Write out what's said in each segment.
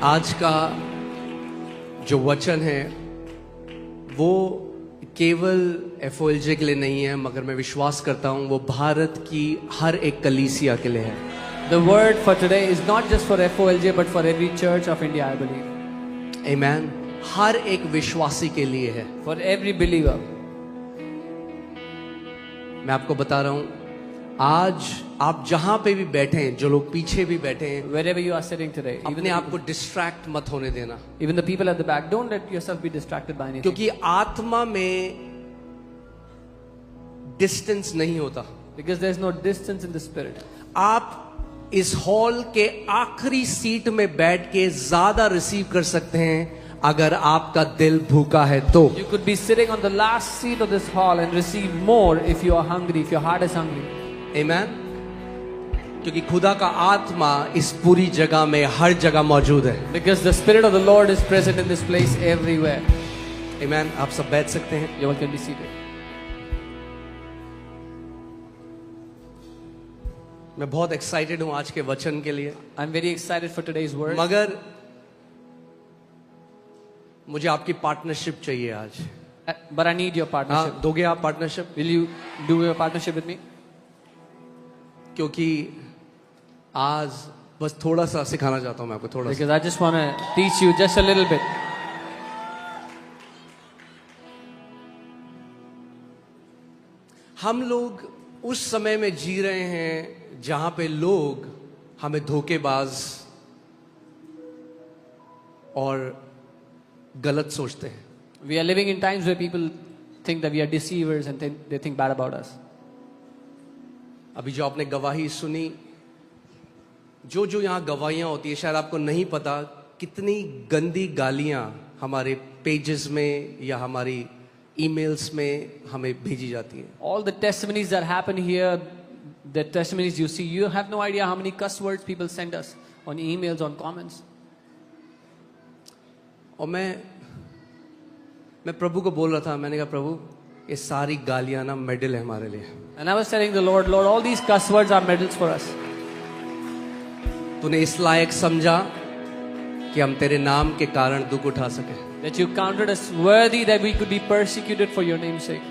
आज का जो वचन है वो केवल एफओएलजे के लिए नहीं है, मगर मैं विश्वास करता हूं वो भारत की हर एक कलीसिया के लिए है. The word for today is not just for FOLJ but for every church of India, I believe. Amen. हर एक विश्वासी के लिए है. For every believer. मैं आपको बता रहा हूं, आज आप जहां पे भी बैठे हैं, जो लोग पीछे भी बैठे हैं, Wherever you are sitting today, अपने आप को डिस्ट्रैक्ट मत होने देना. even the people at the back, don't let yourself be distracted by anything. क्योंकि आत्मा में डिस्टेंस नहीं होता. Because there is no distance in the spirit. आप इस हॉल के आखिरी सीट में बैठ के ज्यादा रिसीव कर सकते हैं अगर आपका दिल भूखा है तो. You could be sitting on the last seat of this hall and receive more if you are hungry, if your heart is hungry. Amen. क्योंकि खुदा का आत्मा इस पूरी जगह में हर जगह मौजूद है. Because the spirit of the Lord is present in this place everywhere. Amen. आप सब बैठ सकते हैं. You all can be seated. मैं बहुत एक्साइटेड हूं आज के वचन के लिए. I'm very excited for today's word. मगर मुझे आपकी पार्टनरशिप चाहिए आज. But I need your partnership. हाँ, दोगे आप partnership? Will you do your partnership with me? क्योंकि आज बस थोड़ा सा सिखाना चाहता हूं मैं आपको, थोड़ा सा. Because I just want to teach you just a little bit. हम लोग उस समय में जी रहे हैं जहां पे लोग हमें धोखेबाज और गलत सोचते हैं. We are living in times where people think that we are deceivers and they think bad about us. अभी जो आपने गवाही सुनी, जो जो यहाँ गवाहियां होती है, शायद आपको नहीं पता कितनी गंदी गालियां हमारे पेजेस में या हमारी ईमेल्स में हमें भेजी जाती है. All the testimonies that happen here, the testimonies you see, you have no idea how many cuss words people send us on emails, on comments. और मैं प्रभु को बोल रहा था, मैंने कहा प्रभु ये सारी गालियां ना मेडल है हमारे लिए. And I was telling the Lord, Lord, all these cuss words are medals for us. तूने इस लायक समझा कि हम तेरे नाम के कारण दुख उठा सके. That you counted us worthy that we could be persecuted for your name's sake.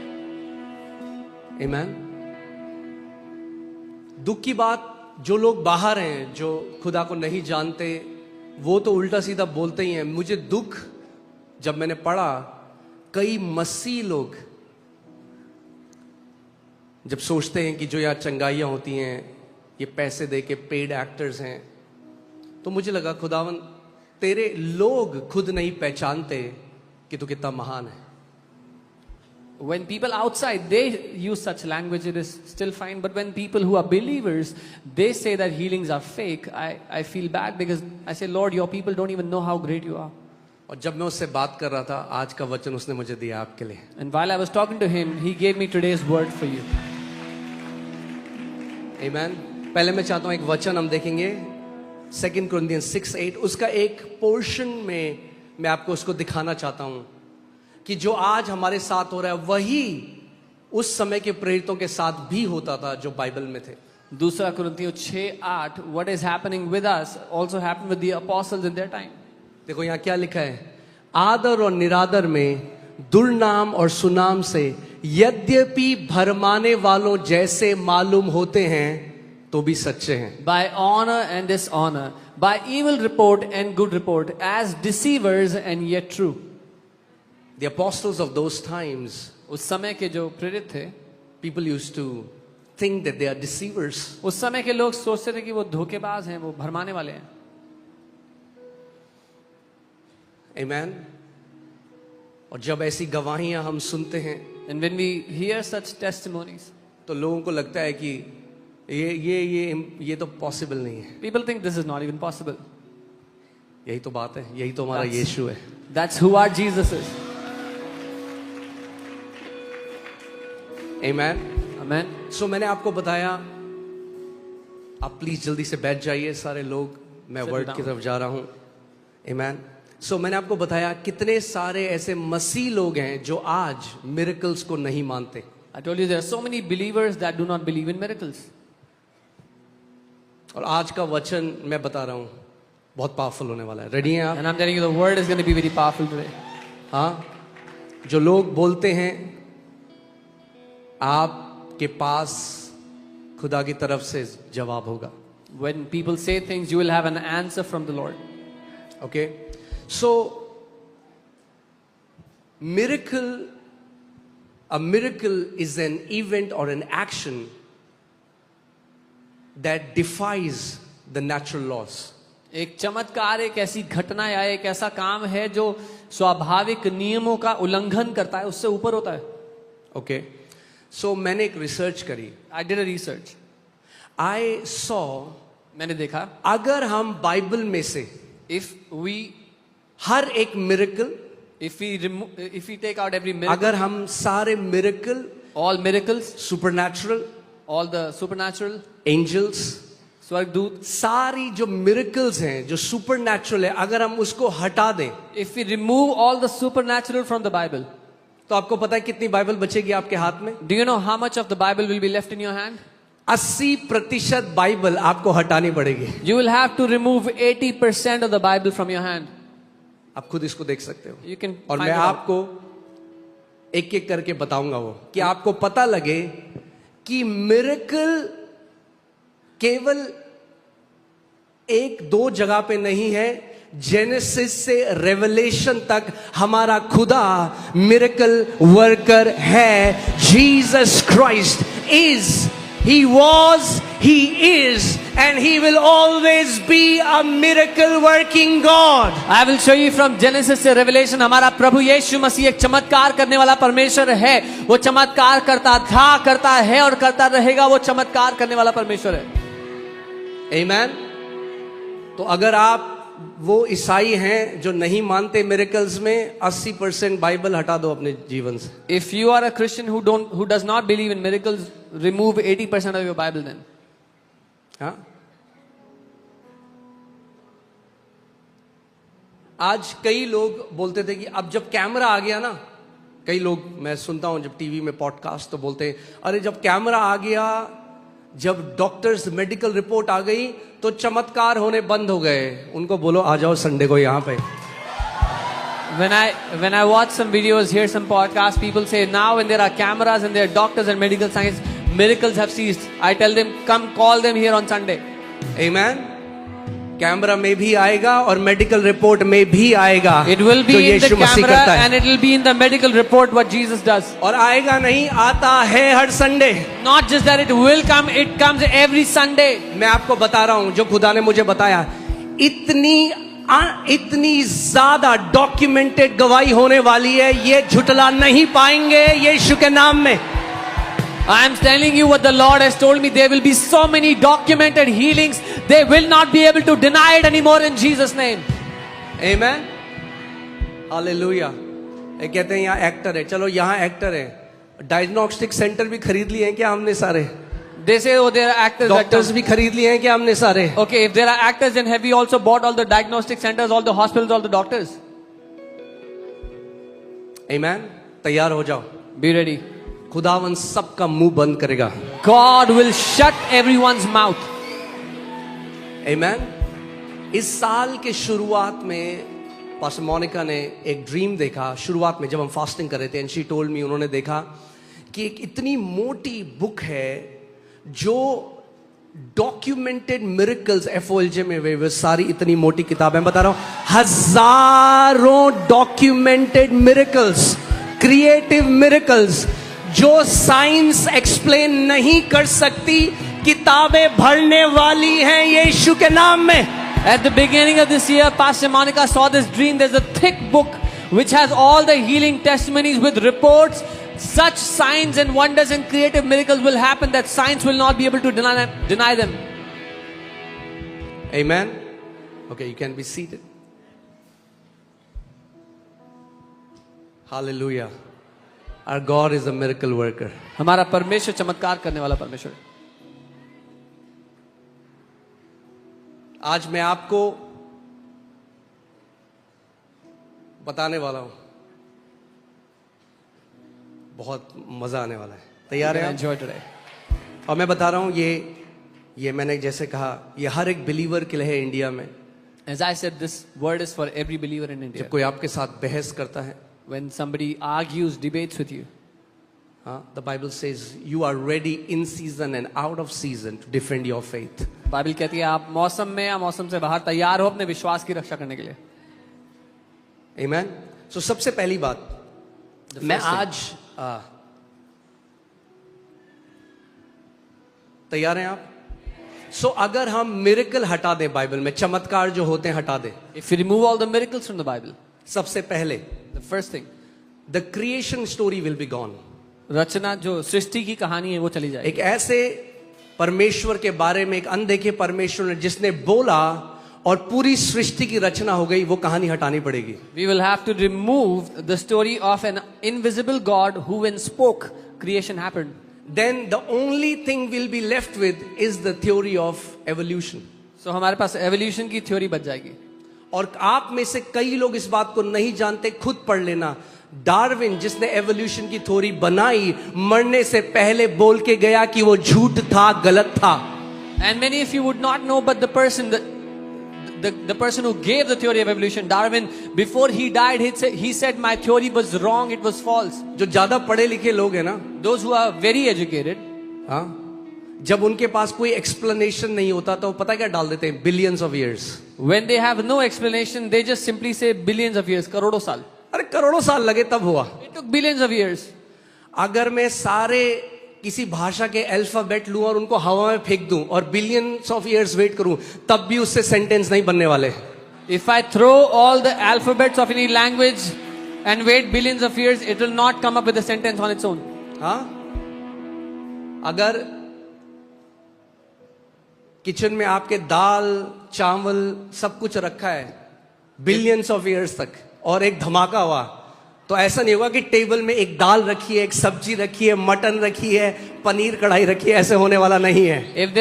Amen. दुख की बात, जो लोग बाहर हैं, जो खुदा को नहीं जानते, वो तो उल्टा सीधा बोलते ही हैं. मुझे दुख जब मैंने पढ़ा, कई मसीह लोग जब सोचते हैं कि जो यहाँ चंगाइयाँ होती हैं ये पैसे दे के पेड एक्टर्स हैं, तो मुझे लगा खुदावन तेरे लोग खुद नहीं पहचानते कि तू कितना महान है. When people outside, they use such language, it is still fine. But when people who are believers, they say that healings are fake, I feel bad because I say, Lord, your people don't even know how great you are. और जब मैं उससे बात कर रहा था, आज का वचन उसने मुझे दिया आपके लिए. And while I was talking to him, he gave me today's word for you. Amen. पहले मैं चाहता हूं एक वचन हम देखेंगे 2 Corinthians 6:8. उसका एक पोर्शन में मैं आपको उसको दिखाना चाहता हूं कि जो आज हमारे साथ हो रहा है वही उस समय के प्रेरितों के साथ भी होता था जो बाइबल में थे. दूसरा कुरिन्थियों 6:8, what is happening with us also happened with the apostles in their time. देखो यहाँ क्या लिखा है, आदर और निरादर में, दुर्नाम और सुनाम से यद्यपि भरमाने वालों जैसे मालूम होते हैं तो भी सच्चे हैं. By honor and dishonor, by evil report and good report, as deceivers and yet true. The apostles of those times, उस समय के जो प्रेरित थे, people used to think that they are deceivers. उस समय के लोग सोचते थे कि वो धोखेबाज हैं, वो भरमाने वाले हैं. Amen. और जब ऐसी गवाहियां हम सुनते हैं, And when we hear such testimonies, तो लोगों को लगता है कि ये तो पॉसिबल नहीं है. people think this is not even possible. यही तो बात है, यही तो हमारा यीशु है. That's who our Jesus is. Amen. Amen. So मैंने आपको बताया, आप प्लीज जल्दी से बैठ जाइए सारे लोग, मैं Sit वर्ड down. की तरफ जा रहा हूं. Amen. So मैंने आपको बताया कितने सारे ऐसे मसीह लोग हैं जो आज मिरेकल्स को नहीं मानते. I told you there are so many believers that do not believe in miracles. और आज का वचन मैं बता रहा हूं, बहुत पावरफुल होने वाला है. रेडी हैं आप? And I'm telling you, the word is going to be very powerful today. हाँ, जो लोग बोलते हैं आपके पास खुदा की तरफ से जवाब होगा. When people say things, you will have an answer from the Lord. Okay, so a miracle is an event or an action that defies the natural laws. एक चमत्कार एक ऐसी घटना या एक ऐसा काम है जो स्वाभाविक नियमों का उल्लंघन करता है, उससे ऊपर होता है. Okay, so मैंने एक रिसर्च करी. I did a research. I saw, मैंने देखा, अगर हम बाइबल में से if we हर एक miracle, if we take out every miracle, अगर हम सारे miracle, all miracles, supernatural, all the supernatural, angels, स्वर्गदूत, सारी जो मिरेकल्स हैं जो सुपरनैचुरल है, अगर हम उसको हटा दें, if we remove all the supernatural from the Bible, तो आपको पता है कितनी बाइबल बचेगी आपके हाथ में? do you know how much of the Bible will be left in your hand? 80% Bible आपको हटानी पड़ेगी. You will have to remove 80% of the Bible from your hand. आप खुद इसको देख सकते हो. You can और find मैं it out. आपको एक एक करके बताऊंगा वो, कि आपको पता लगे कि मिरेकल केवल एक दो जगह पे नहीं है. जेनेसिस से रेवलेशन तक हमारा खुदा मिरेकल वर्कर है. Jesus Christ is, he was, he is, and he will always be a miracle working God. I will show you from Genesis से Revelation. हमारा प्रभु यीशु मसीह एक चमत्कार करने वाला परमेश्वर है. वो चमत्कार करता था, करता है और करता रहेगा. वो चमत्कार करने वाला परमेश्वर है. Amen. तो अगर आप वो ईसाई हैं जो नहीं मानते मिरेकल्स में, 80% बाइबल हटा दो अपने जीवन से. If you are a Christian who does not believe in miracles, remove 80% of your Bible then. हाँ, आज कई लोग बोलते थे कि अब जब कैमरा आ गया ना, कई लोग मैं सुनता हूं जब टीवी में पॉडकास्ट तो बोलते हैं, अरे जब कैमरा आ गया, जब डॉक्टर्स मेडिकल रिपोर्ट आ गई तो चमत्कार होने बंद हो गए. उनको बोलो आ जाओ संडे को यहां पे. When I watch some videos, hear some podcasts, people say now when there are cameras and there are doctors and medical science, miracles have ceased. I tell them, come call them here on Sunday. Amen. Camera में भी आएगा और medical report में भी आएगा. It will be जो in the Yeshu Masih camera करता है. and it will be in the medical report what Jesus does. और आएगा नहीं, आता है हर Sunday. Not just that it will come, it comes every Sunday. मैं आपको बता रहा हूं जो खुदा ने मुझे बताया, इतनी ज्यादा डॉक्यूमेंटेड गवाही होने वाली है, ये झुटला नहीं पाएंगे यीशु के नाम में. I am telling you what the Lord has told me. There will be so many documented healings. They will not be able to deny it anymore in Jesus' name. Amen. Hallelujah. ये कहते हैं यहाँ actor है, चलो यहाँ actor है. Diagnostic centre भी खरीद लिए हैं क्या हमने सारे? They say, oh, there are actors. Doctors भी खरीद लिए हैं क्या हमने सारे? Okay, if there are actors, then have we also bought all the diagnostic centers, all the hospitals, all the doctors? Amen. तैयार हो जाओ. Be ready. खुदावन सबका मुंह बंद करेगा. God will shut everyone's mouth. Amen. इस साल के शुरुआत में पास्टर मोनिका ने एक ड्रीम देखा. शुरुआत में जब हम फास्टिंग कर रहे थे, एंड शी टोल्ड मी, उन्होंने देखा कि एक इतनी मोटी बुक है जो डॉक्यूमेंटेड मिरेकल्स FOLJ में वे सारी इतनी मोटी किताब है. बता रहा हूं, हजारों डॉक्यूमेंटेड मिरेकल्स, क्रिएटिव मिरेकल्स जो साइंस एक्सप्लेन नहीं कर सकती, किताबें भरने वाली हैं यीशु के नाम में. At the beginning of this year, Pastor Monica saw this dream. There's a thick book which has all the healing testimonies with reports. Such signs and wonders and creative miracles will happen that science will not be able to deny them. Amen. Okay, you can be seated. Hallelujah. Our God is a miracle worker. हमारा परमेश्वर चमत्कार करने वाला परमेश्वर. आज मैं आपको बताने वाला हूं, बहुत मजा आने वाला है. तैयार है आप? Enjoy today. और मैं बता रहा हूं, ये मैंने जैसे कहा, ये हर एक बिलीवर के लिए है इंडिया में. As I said, this word is for every believer in India. जब कोई आपके साथ बहस करता है, When somebody argues, debates with you, the Bible says you are ready in season and out of season to defend your faith. Bible कहती है आप मौसम में या मौसम से बाहर तैयार हो अपने विश्वास की रक्षा करने के लिए. Amen. So सबसे पहली बात The मैं first thing. आज तैयार हैं आप? सो अगर हम मिरेकल हटा दें बाइबल में, चमत्कार जो होते हैं हटा दें, If you remove all the miracles from the Bible, सबसे पहले the first thing, the creation story will be gone. रचना जो सृष्टि की कहानी है वो चली जाएगी. एक ऐसे परमेश्वर के बारे में, एक अनदेखे परमेश्वर ने जिसने बोला और पूरी सृष्टि की रचना हो गई, वो कहानी हटानी पड़ेगी. We will have to remove the story of an invisible God who, when spoke, creation happened. Then the only thing we'll be left with is the theory of evolution. So हमारे पास evolution की theory बच जाएगी. और आप में से कई लोग इस बात को नहीं जानते, खुद पढ़ लेना. डार्विन जिसने एवोल्यूशन की थ्योरी बनाई, मरने से पहले बोल के गया कि वो झूठ था, गलत था. And many of you would not know, but the person who gave the theory of evolution, Darwin, before he died, he said my theory was wrong, it was false. जो ज्यादा पढ़े लिखे लोग हैं ना, Those who are very educated, हाँ, जब उनके पास कोई एक्सप्लेनेशन नहीं होता तो पता क्या डाल देते हैं? Billions of years. when they have no explanation, they just simply say billions of years, करोड़ों साल. अरे करोड़ों साल लगे तब हुआ. It took billions of years. अगर मैं सारे किसी भाषा के अल्फाबेट लूं और उनको हवा में फेंक दूं और बिलियंस ऑफ इयर्स वेट करूं, तब भी उससे सेंटेंस नहीं बनने वाले. If I throw all the alphabets of any language and wait billions of years, it will not come up with a sentence on its own. हाँ, अगर किचन में आपके दाल चावल सब कुछ रखा है बिलियंस ऑफ इयर्स तक और एक धमाका हुआ, तो ऐसा नहीं होगा कि टेबल में एक दाल रखी है, एक सब्जी रखी है, मटन रखी है, पनीर कढ़ाई रखी है. ऐसे होने वाला नहीं है. If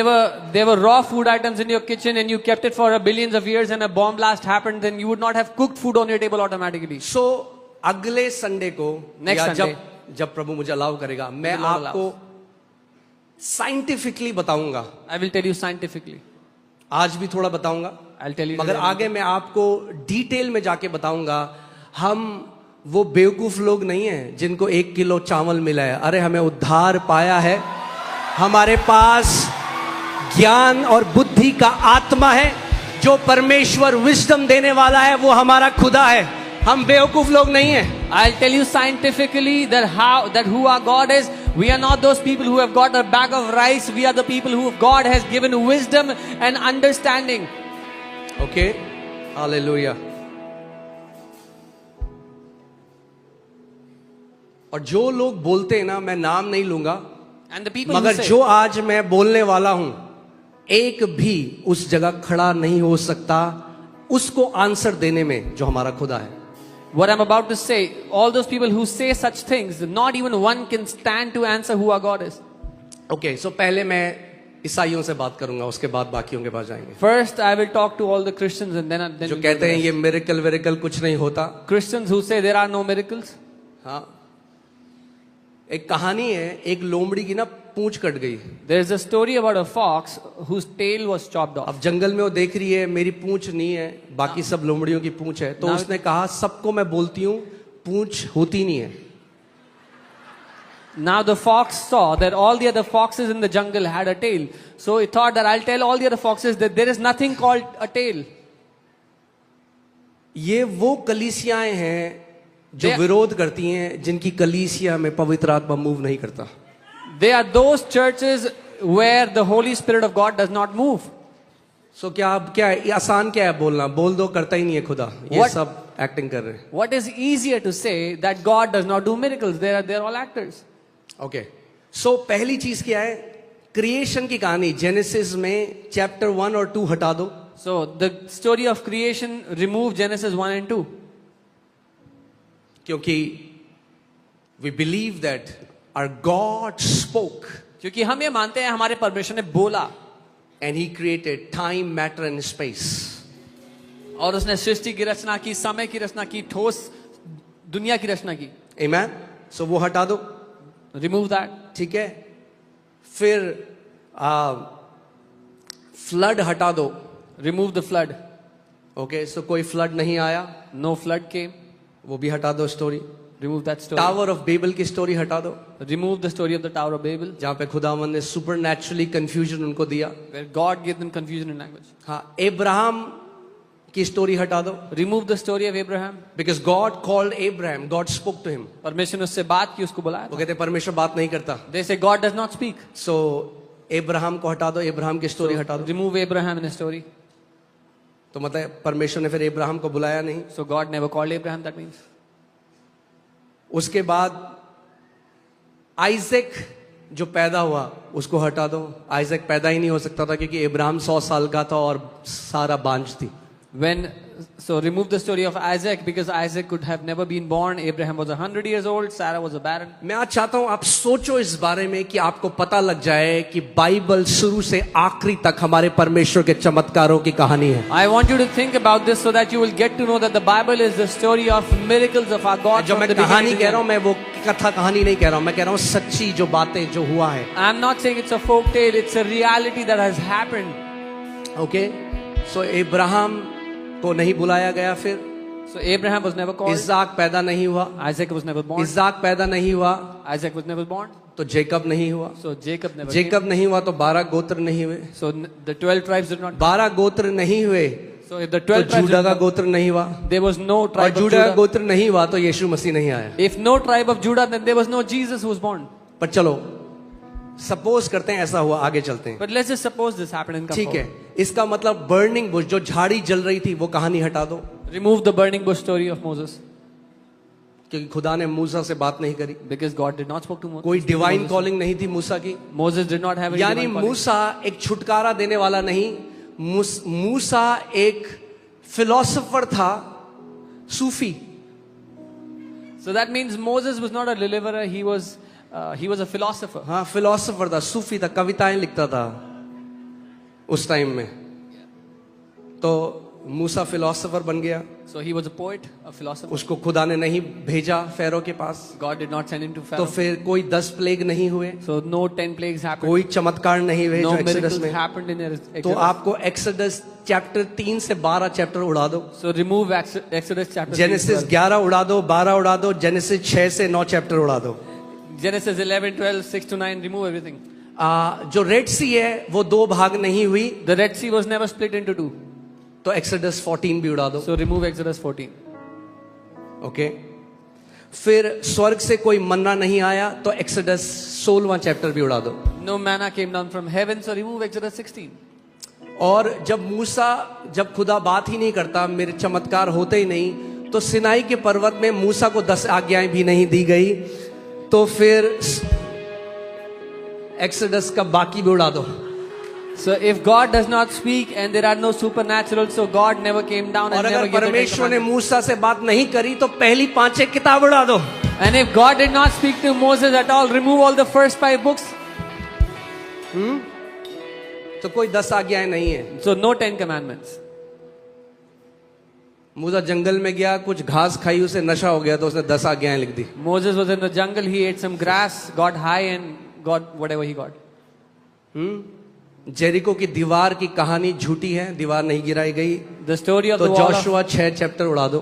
there were raw food items in your kitchen and you kept it for billions of years and a bomb blast happened, then you would not have cooked food on your table automatically. सो अगले Sunday को Next या Sunday. जब प्रभु मुझे allow करेगा, मैं Lord आपको scientifically बताऊंगा. I will tell you scientifically. आज भी थोड़ा बताऊंगा, I'll tell you. मगर आगे मैं आपको डिटेल में जाके बताऊंगा. हम वो बेवकूफ लोग नहीं हैं जिनको 1 किलो चावल मिला है. अरे हमें उद्धार पाया है, हमारे पास ज्ञान और बुद्धि का आत्मा है. जो परमेश्वर विजडम देने वाला है वो हमारा खुदा है. हम बेवकूफ लोग नहीं हैं. I'll tell you scientifically that who our God is. We are not those people who have got a bag of rice. We are the people who God has given wisdom and understanding. Okay, hallelujah. और जो लोग बोलते हैं ना, मैं नाम नहीं लूंगा, And the people who मगर say, जो आज मैं बोलने वाला हूं, एक भी उस जगह खड़ा नहीं हो सकता उसको आंसर देने में जो हमारा खुदा है. what I'm about to say, all those people who say such things, not even one can stand to answer who our God is. Okay, so पहले मैं ईसाइयों से बात करूंगा, उसके बाद बाकियों के पास जाएंगे. First, I will talk to all the Christians and then जो we'll कहते go हैं to ये मिरेकल विरेकल कुछ नहीं होता. Christians who say there are no miracles. हाँ, एक कहानी है, एक लोमड़ी की ना पूंछ कट गई. There is a story about a fox whose tail was chopped off. अब जंगल में वो देख रही है मेरी पूंछ नहीं है, बाकी सब लोमड़ियों की पूंछ है. तो Now- उसने कहा सबको मैं बोलती हूँ पूंछ होती नहीं है. Now the fox saw that all the other foxes in the jungle had a tail. So he thought that I'll tell all the other foxes that there is nothing called a tail. ये वो कलीसियाएं हैं जो They- विरोध करती हैं, जिनकी कलीसिया में पवित्र आत्मा मूव नहीं करता. They are those churches where the Holy Spirit of God does not move. सो क्या अब क्या है, आसान क्या है बोलना, बोल दो, करता ही नहीं है खुदा. ये What- सब एक्टिंग कर रहे हैं. What is easier to say that God does not do miracles? They're all actors. Okay, so पहली चीज क्या है? क्रिएशन की कहानी जेनेसिस में चैप्टर 1 और 2 हटा दो. So the story of creation, remove Genesis 1 and 2. क्योंकि we believe that our God spoke क्योंकि हम ये मानते हैं हमारे परमेश्वर ने बोला and he created time, matter and space. और उसने सृष्टि की रचना की, समय की रचना की, ठोस दुनिया की रचना की. आमेन. सो वो हटा दो. Remove that. ठीक है. फिर फ्लड हटा दो. Remove the flood. ओके, सो कोई फ्लड नहीं आया, No flood came. वो भी हटा दो story. Remove that story. Tower of Babel की स्टोरी हटा दो, Remove the story of the Tower of Babel, जहाँ पे खुदावंद ने सुपरनैचुरली कंफ्यूजन उनको दिया. where God gave them confusion in language. हाँ, अब्राहम की स्टोरी हटा दो. Remove the story of Abraham. Because God called Abraham, God spoke to him. परमेश्वर ने उससे बात की, उसको बुलाया वो था. कहते हैं परमेश्वर बात नहीं करता. They say God does not speak. So Abraham को हटा दो, अब्राहम की स्टोरी हटा दो. Remove Abraham in the story. तो मतलब परमेश्वर ने फिर अब्राहम को बुलाया नहीं. So God never called Abraham, that means. उसके बाद आइजैक जो पैदा हुआ उसको हटा दो. आइजैक पैदा ही नहीं हो सकता था क्योंकि अब्राहम 100 साल का था और सारा बांझ थी. So remove the story of Isaac, because Isaac could have never been born. Abraham was 100 years old, Sarah was a barren. मैं आज चाहता हूं आप सोचो इस बारे में कि आपको पता लग जाए कि बाइबल शुरू से आखिरी तक हमारे परमेश्वर के चमत्कारों की कहानी है. I want you to think about this so that you will get to know that the Bible is the story of miracles of our God. जो from मैं the कहानी beginning to कह the रहा हूं, मैं वो कथा कहानी नहीं कह रहा हूं, मैं कह रहा हूं सच्ची जो बातें जो हुआ है. end. I'm not saying it's a folk tale, it's a reality that has happened. Okay, so Abraham को नहीं बुलाया गया. फिर So Abraham was never called. Isaac पैदा नहीं हुआ. Isaac was never born. Isaac पैदा नहीं हुआ Isaac was never born. तो जेकब नहीं हुआ. So Jacob never जेकब नहीं हुआ तो 12 गोत्र नहीं हुए. came. So the 12 tribes did not. 12 गोत्र नहीं हुए So if the तो 12 tribes जूडा did का not, गोत्र नहीं हुआ. there was no और tribe of जूडा का Judah. गोत्र नहीं हुआ तो यीशु मसीह नहीं आया. If no tribe of Judah, then there was no Jesus who was born. पर चलो सपोज करते हैं ऐसा हुआ, आगे चलते हैं. But let's just suppose this happened in ठीक Kapoor. है, इसका मतलब बर्निंग बुश जो झाड़ी जल रही थी वो कहानी हटा दो, Remove the burning bush story of Moses, क्योंकि खुदा ने मूसा से बात नहीं करी. because God did not speak to Moses. कोई डिवाइन कॉलिंग नहीं थी मूसा की. Moses did not have any यानी divine calling. मूसा एक छुटकारा देने वाला नहीं, मूसा एक फिलोसोफर था, सूफी. So that means Moses was not a deliverer, he was a philosopher. हाँ, फिलोसोफर था, सूफी था, कविताएं लिखता था उस टाइम में. तो मूसा फिलोसोफर बन गया. So he was a poet, a philosopher. उसको खुदा ने नहीं भेजा फेरो के पास. God did not send him to तो Pharaoh. फिर कोई 10 प्लेग नहीं हुए, So no 10 plagues happened. कोई चमत्कार नहीं हुए No जो एक्सोडस miracles में. happened in Exodus. तो आपको एक्सोडस चैप्टर 3 से 12 चैप्टर उड़ा दो. So remove Exodus chapter 3 genesis to 12. 11 उड़ा दो, 12 उड़ा दो, जेनेसिस 6 से 9 चैप्टर उड़ा दो. Genesis 11, 12, 6 to 9, remove everything. जो रेड सी है वो 2 भाग नहीं हुई, The Red Sea was never split into 2. तो एक्सोडस 14 भी उड़ा दो. So remove Exodus 14. ओके, फिर स्वर्ग से कोई मन्ना नहीं आया तो एक्सोडस 16वां चैप्टर भी उड़ा दो. No manna came down from heaven, so remove Exodus 16. और जब खुदा बात ही नहीं करता, मेरे चमत्कार होते ही नहीं, तो सिनाई के पर्वत में मूसा को 10 आज्ञाएं भी नहीं दी गई, तो फिर एक्सोडस का बाकी भी उड़ा दो. So if God does not speak and there are no supernatural, so God never came down और and अगर never gave the Ten परमेश्वर ने Commandments. मूसा से बात नहीं करी तो पहली 5 किताब उड़ा दो. And if God did not speak to Moses at all, remove all the first 5 books. तो कोई 10 आज्ञाएं नहीं है. So no 10 Commandments. मूसा जंगल में गया, कुछ घास खाई, उसे नशा हो गया तो उसने 10 आज्ञाएं लिख दी. Moses was in the jungle, he ate some grass, got high and got whatever he got. Jericho की दीवार की कहानी झूठी है, दीवार नहीं गिराई गई, The story of तो the wall of, Joshua 6 chapter उड़ा दो.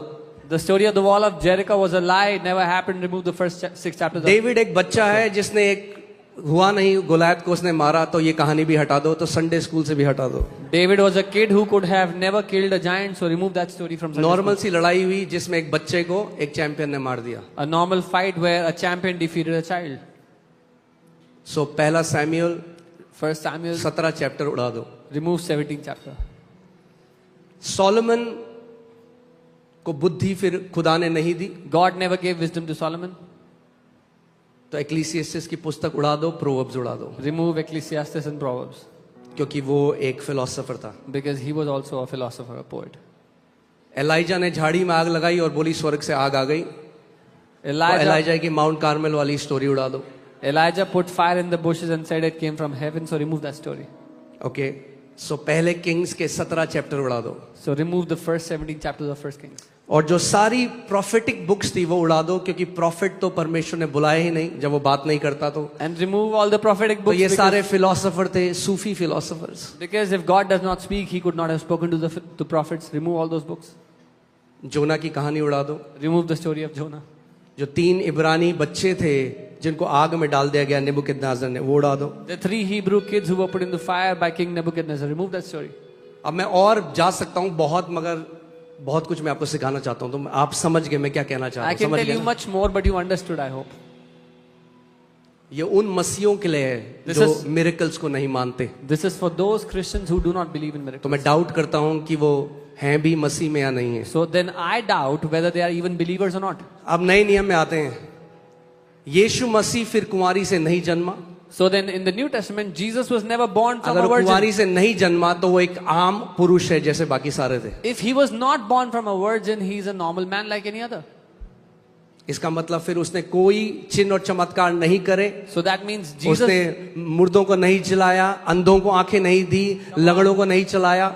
the story of the wall of Jericho was a lie, it never happened, remove the first 6 chapters. David एक बच्चा है जिसने एक हुआ नहीं, गोलायत को उसने मारा, तो ये कहानी भी हटा दो, तो संडे स्कूल से भी हटा दो. David was a kid who could have never killed a giant, so remove that story from Sunday normal school. सी लड़ाई हुई जिसमें एक बच्चे को एक चैंपियन ने मार दिया. A normal fight where a champion defeated a child. सो पहला सैमुएल 1 Samuel, 17 चैप्टर उड़ा दो. remove 17th chapter. सोलोमन को बुद्धि फिर खुदा ने नहीं दी, God never gave wisdom to Solomon. तो एक्लीसियास्टिस की पुस्तक उड़ा दो, प्रोवर्ब्स उड़ा दो, Remove Ecclesiastes and Proverbs, क्योंकि वो एक फिलोसोफर था. because he was also a philosopher, a poet. Elijah ने झाड़ी में आग लगाई और बोली स्वर्ग से आग आ गई. तो Elijah, एलाइजा की माउंट कार्मेल वाली स्टोरी उड़ा दो. Elijah put fire in the bushes and said it came from heaven, so remove that story. Okay, so पहले किंग्स के 17 चैप्टर उड़ा दो. So remove the first 17 chapters of 1 Kings. और जो सारी प्रॉफिटिक बुक्स थी वो उड़ा दो, क्योंकि प्रॉफिट तो परमेश्वर ने बुलाया ही नहीं जब वो बात नहीं करता तो। And remove all the prophetic तो books. ये सारे फिलोसोफर थे, सूफी philosophers. Because if God does not speak, He could not have spoken to the prophets. Remove all those books. जोना की कहानी उड़ा दो। Remove the story of Jonah. जो 3 इब्रानी बच्चे थे जिनको आग में डाल दिया गया नेबुकदनेस्सर ने, वो उड़ा दो। The 3 Hebrew kids who were put in the fire by King Nebuchadnezzar. Remove that story. अब मैं और जा सकता हूँ बहुत, मगर बहुत कुछ मैं आपको सिखाना चाहता हूँ, तो आप समझ गए मैं क्या कहना I चाहता हूँ? can समझ tell गए you ना? much more, but you understood, I hope. ये उन मसीहों के लिए है This जो is- मिरेकल्स को नहीं मानते। This is for those Christians who do not believe in तो miracles. मैं डाउट करता हूँ कि वो हैं भी मसीह में या नहीं है। So then I doubt whether they are even believers or not. अब नए नियम में आते हैं। यीशु मसीह फिर कुंवारी से नहीं जन्मा। So then in the New Testament, Jesus was never born from अगर a वो कुंवारी virgin. से नहीं जन्मा तो वो एक आम पुरुष है जैसे बाकी सारे थे। If he was not born from a virgin, he is a normal man like any other. इसका मतलब फिर उसने कोई चिन्ह और चमत्कार नहीं करे, So that means Jesus, उसने मुर्दों को नहीं जिलाया, अंधों को आंखें नहीं दी, लंगड़ों को नहीं चलाया,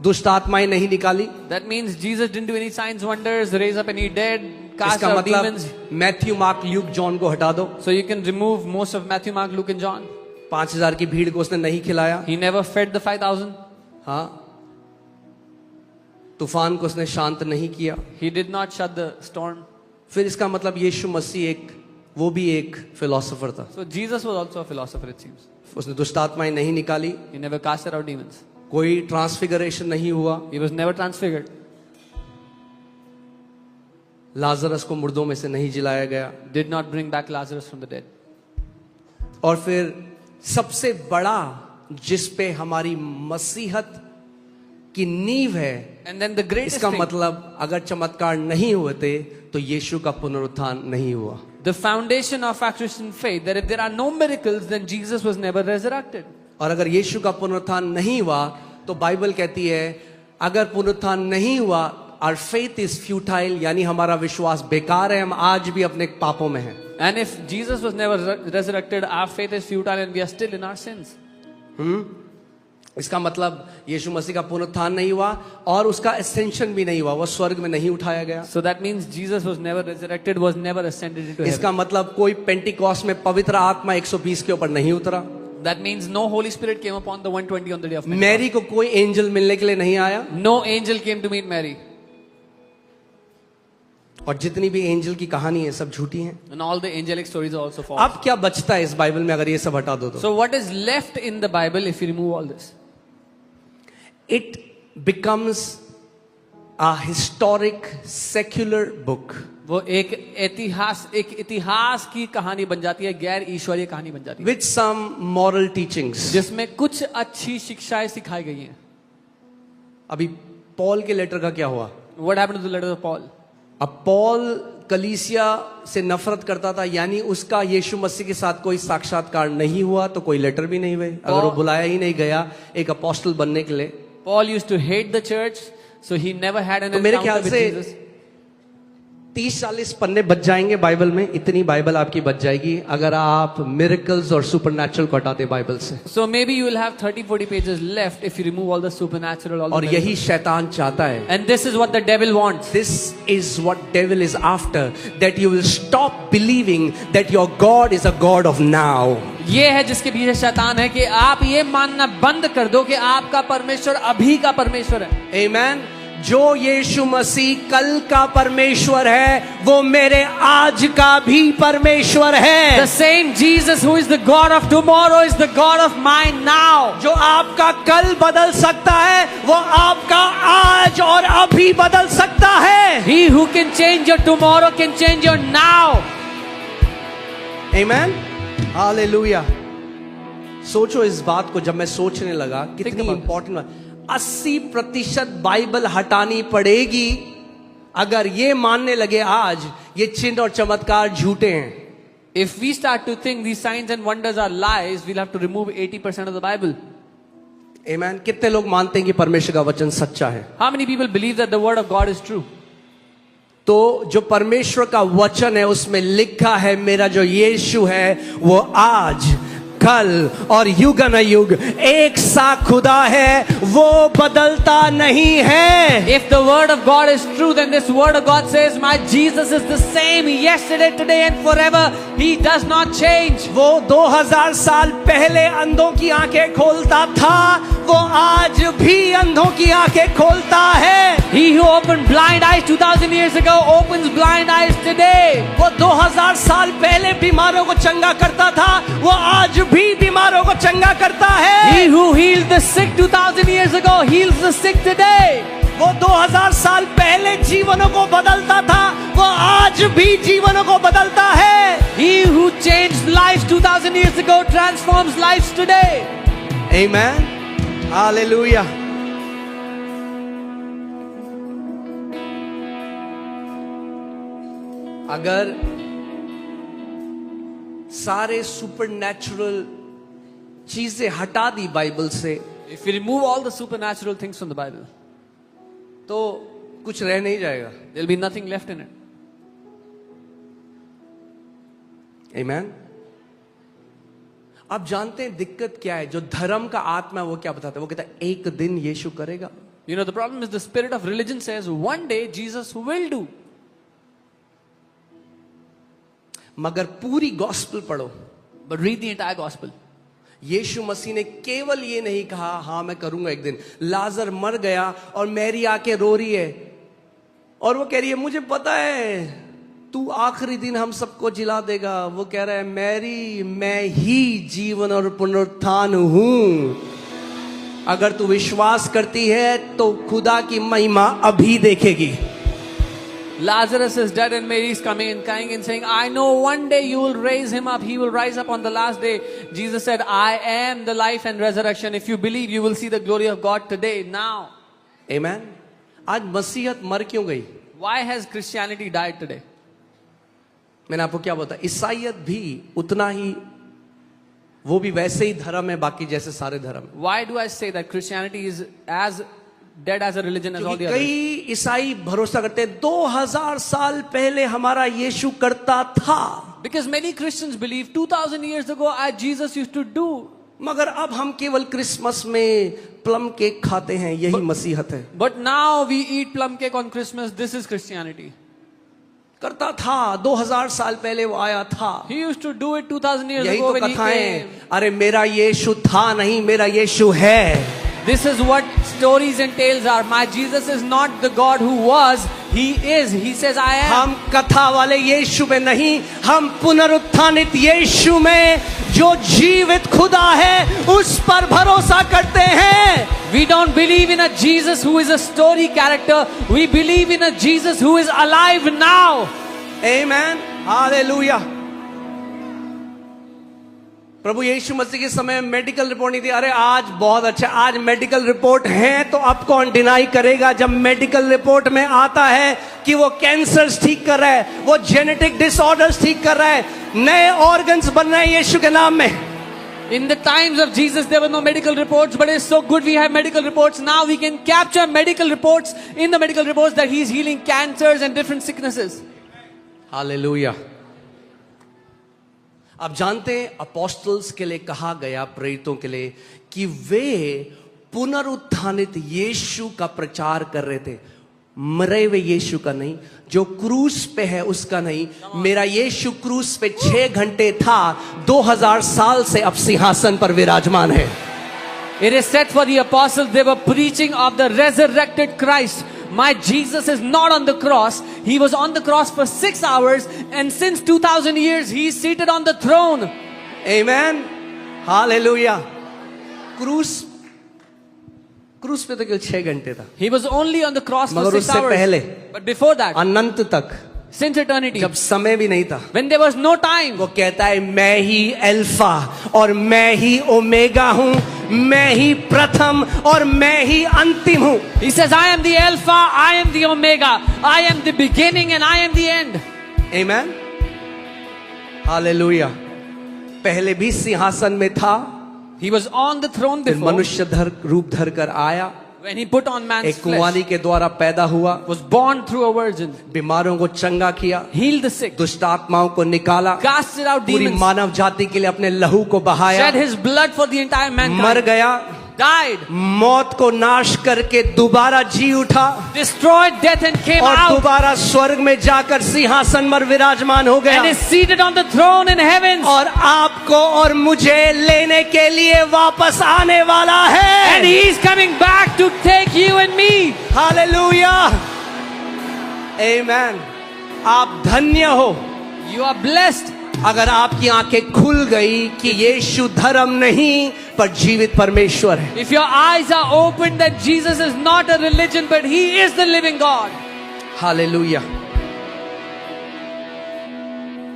दुष्ट आत्माएं नहीं निकाली। that means Jesus didn't do any signs, wonders, raise up any dead, cast इसका out मतलब demons. Matthew, mark, Luke, John को हटा दो। So you can remove most of Matthew, Mark, Luke and John. 5000 की भीड़ को उसने नहीं खिलाया। He never fed the 5,000. हाँ, तूफान को उसने शांत नहीं किया। He did not shut the storm. फिर इसका मतलब यीशु मसीह वो भी एक फिलोसोफर था। So Jesus was also a philosopher, it seems. उसने दुष्ट आत्माएं नहीं निकाली, He never casted out demons. कोई ट्रांसफिगरेशन नहीं हुआ, He was never transfigured. Lazarus को मुर्दों में से नहीं जिलाया गया। Did not bring back Lazarus from the dead. और फिर सबसे बड़ा जिस पे हमारी मसीहत की नींव है, And then the greatest इसका thing, मतलब अगर चमत्कार नहीं होते तो यीशु का पुनरुत्थान नहीं हुआ। the foundation of our Christian faith, that if there are no miracles, then Jesus was never resurrected. और अगर यीशु का पुनरुत्थान नहीं हुआ तो बाइबल कहती है अगर पुनरुत्थान नहीं हुआ, our faith is futile, यानी हमारा विश्वास बेकार है, हम आज भी अपने पापों में हैं। And if Jesus was never resurrected, our faith is futile and we are still in our sins. इसका मतलब यीशु मसीह का पुनरुत्थान नहीं हुआ और उसका ascension भी नहीं हुआ, वो स्वर्ग में नहीं उठाया गया। So that means Jesus was never resurrected, was never ascended into इसका heaven. मतलब कोई पेंटिकॉस्ट में पवित्र आत्मा 120 के ऊपर नहीं उतरा। That means no Holy Spirit came upon the 120 on the day of Pentecost. Mary को कोई एंजल मिलने के लिए नहीं आया, No angel came to meet Mary. और जितनी भी एंजल की कहानी है सब झूठी है। And all the angelic stories are also false. अब क्या बचता है इस बाइबल में अगर ये सब हटा दो तो? So what is left in the Bible if you remove all this? It becomes a historic secular book वो एक इतिहास की कहानी बन जाती है, गैर ईश्वरीय कहानी बन जाती है, with some moral teachings। जिसमें कुछ अच्छी शिक्षाएं सिखाई गई हैं. अभी पॉल के लेटर का क्या हुआ? What happened to the letter of Paul? अब पॉल कलीसिया से नफरत करता था, यानी उसका यीशु मसीह के साथ कोई साक्षात्कार नहीं हुआ तो कोई लेटर भी नहीं हुए। अगर वो बुलाया ही नहीं गया एक अपोस्टल बनने के लिए, Paul used to hate the church, so he never had an तो मेरे encounter ख्याल with से Jesus. 30-40 पन्ने बच जाएंगे बाइबल में, इतनी बाइबल आपकी बच जाएगी अगर आप मिरेकल्स और सुपरनैचुरल को हटाते बाइबल से। So maybe you will have 30-40 pages left if you remove all the supernatural, all the और यही miracles. शैतान चाहता है। And this is what the devil wants. This is what devil is after, that you will stop believing that your God is a God of now. ये है जिसके पीछे शैतान है कि आप ये मानना बंद कर दो कि आपका परमेश्वर अभी का परमेश्वर है. Amen. जो यीशु मसीह कल का परमेश्वर है वो मेरे आज का भी परमेश्वर है। The same Jesus who is the God of tomorrow is the God of mine now. जो आपका कल बदल सकता है वो आपका आज और अभी बदल सकता है। He who can change your tomorrow can change your now. Amen. Hallelujah. सोचो इस बात को, जब मैं सोचने लगा कितनी about this. इंपॉर्टेंट, 80% बाइबल हटानी पड़ेगी अगर ये मानने लगे आज ये चिन्ह और चमत्कार झूठे हैं। If we start to think these signs and wonders are lies, we'll have to remove 80% of the Bible. Amen. कितने लोग मानते हैं कि परमेश्वर का वचन सच्चा है? How many people believe that the word of God is true? तो जो परमेश्वर का वचन है उसमें लिखा है मेरा जो यीशु है वो आज कल और युग एक सा खुदा है, वो बदलता नहीं है। If the word of God is true, then this word of God says, my Jesus is the same yesterday, today and forever. He does not change. वो 2000 साल पहले अंधों की आंखें खोलता था, वो आज भी अंधों की आंखें खोलता है। He who opened blind eyes 2000 years ago opens blind eyes today. वो 2000 साल पहले बीमारों को चंगा करता था, वो आज भी बीमारों को चंगा करता है। He who healed the sick 2000 years ago heals the sick today. वो 2000 साल पहले जीवनों को बदलता था, वो आज भी जीवनों को बदलता है। He who changed lives 2000 years ago transforms lives today. Amen. Hallelujah. अगर सारे सुपरनैचुरल चीजें हटा दी बाइबल से, If we remove all the supernatural things from the Bible, तो कुछ रह नहीं जाएगा। there'll be nothing left in it. Amen. आप जानते हैं दिक्कत क्या है? जो धर्म का आत्मा है वो क्या बताता है? वो कहता है एक दिन यीशु करेगा। You know, the problem is the spirit of religion says one day Jesus will do. मगर पूरी गॉस्पेल पढ़ो, But read the entire gospel. यीशु मसीह ने केवल ये नहीं कहा हाँ मैं करूंगा एक दिन। लाजर मर गया और मैरी आके रो रही है और वो कह रही है मुझे पता है तू आखिरी दिन हम सबको जिला देगा। वो कह रहा है मैरी, मैं ही जीवन और पुनरुत्थान हूं। अगर तू विश्वास करती है तो खुदा की महिमा अभी देखेगी। Lazarus is dead and Mary is coming and crying and saying, I know one day you will raise him up. He will rise up on the last day. Jesus said, I am the life and resurrection. If you believe, you will see the glory of God today, now. Amen. आज मसीहत मर क्यों गई? Why has Christianity died today? मैंने आपको क्या बताया, ईसाईयत भी उतना ही, वो भी वैसे ही धर्म है बाकी जैसे सारे धर्म। Why do I say that Christianity is as dead as a religion as all the others? कई ईसाई भरोसा करते हैं 2000 साल पहले हमारा यीशु करता था। Because many Christians believe 2000 years ago Jesus used to do. मगर अब हम केवल क्रिसमस में प्लम केक खाते हैं, यही मसीहत है। But now we eat plum cake on Christmas. This is Christianity. करता था 2000 साल पहले वो आया था। He used to do it 2000 years यही ago तो when he कथाएं, came. अरे मेरा यीशु था नहीं, मेरा यीशु है। This is what stories and tales are. My Jesus is not the God who was. He is. He says, I am. हम कथा वाले यीशु में नहीं, हम पुनरुत्थानित यीशु में जो जीवित खुदा है उस पर भरोसा करते हैं। We don't believe in a Jesus who is a story character. We believe in a Jesus who is alive now. Amen. Hallelujah. प्रभु यीशु मसीह के समय में मेडिकल रिपोर्ट नहीं थी। अरे आज बहुत अच्छा, आज मेडिकल रिपोर्ट है तो अब कौन डिनाई करेगा? जब मेडिकल रिपोर्ट में आता है कि वो कैंसर्स ठीक कर रहा है, वो जेनेटिक डिसऑर्डर्स ठीक कर रहा है, नए ऑर्गन्स बन रहे हैं यीशु के नाम में। In the times of Jesus, there were no medical reports, but it's so good we have medical reports. Now we can capture medical reports in the medical reports that He's healing cancers and different sicknesses. Hallelujah. आप जानते हैं apostles के लिए कहा गया, प्रेरितों के लिए, कि वे पुनरुत्थानित यीशु का प्रचार कर रहे थे। मरे हुए यीशु का नहीं, जो क्रूस पे है उसका नहीं। मेरा यीशु क्रूस पे 6 घंटे था, 2000 साल से अब सिंहासन पर विराजमान है। It is said for the apostles, they were preaching of the resurrected Christ. My Jesus is not on the cross. He was on the cross for 6 hours, and since 2000 years, He is seated on the throne. Amen. Hallelujah. क्रूस पे तो केवल 6 घंटे था, He was only on the cross for मगर 6 उससे hours. पहले But before that, अनंत तक, since eternity, जब समय भी नहीं था, when there was no time, वो कहता है मैं ही अल्फा और मैं ही ओमेगा हूं, मैं ही प्रथम और मैं ही अंतिम हूं। He says, I am the Alpha, I am the Omega, I am the beginning and I am the end. Amen. Hallelujah. पहले भी सिंहासन में था, He was on the throne फिर before. मनुष्य रूप धर कर आया। When he put on man's एक flesh, कुंवारी के द्वारा पैदा हुआ, was born through a virgin, बीमारों को चंगा किया, healed the sick, दुष्ट आत्माओं को निकाला, casted out पूरी demons, मानव जाति के लिए अपने लहू को बहाया, shed his blood for the entire मर mankind, गया, died, मौत को नाश करके दोबारा जी उठा destroyed death and came और out दोबारा स्वर्ग में जाकर सिंहासन पर विराजमान हो गया and is seated on the throne in heavens. और आपको और मुझे लेने के लिए वापस आने वाला है। And he is coming back to take you and me. Hallelujah, amen. आप धन्य हो You are blessed अगर आपकी आंखें खुल गई कि यीशु धर्म नहीं पर जीवित परमेश्वर है। if your eyes are opened that Jesus is not a religion but he is the living God. Hallelujah.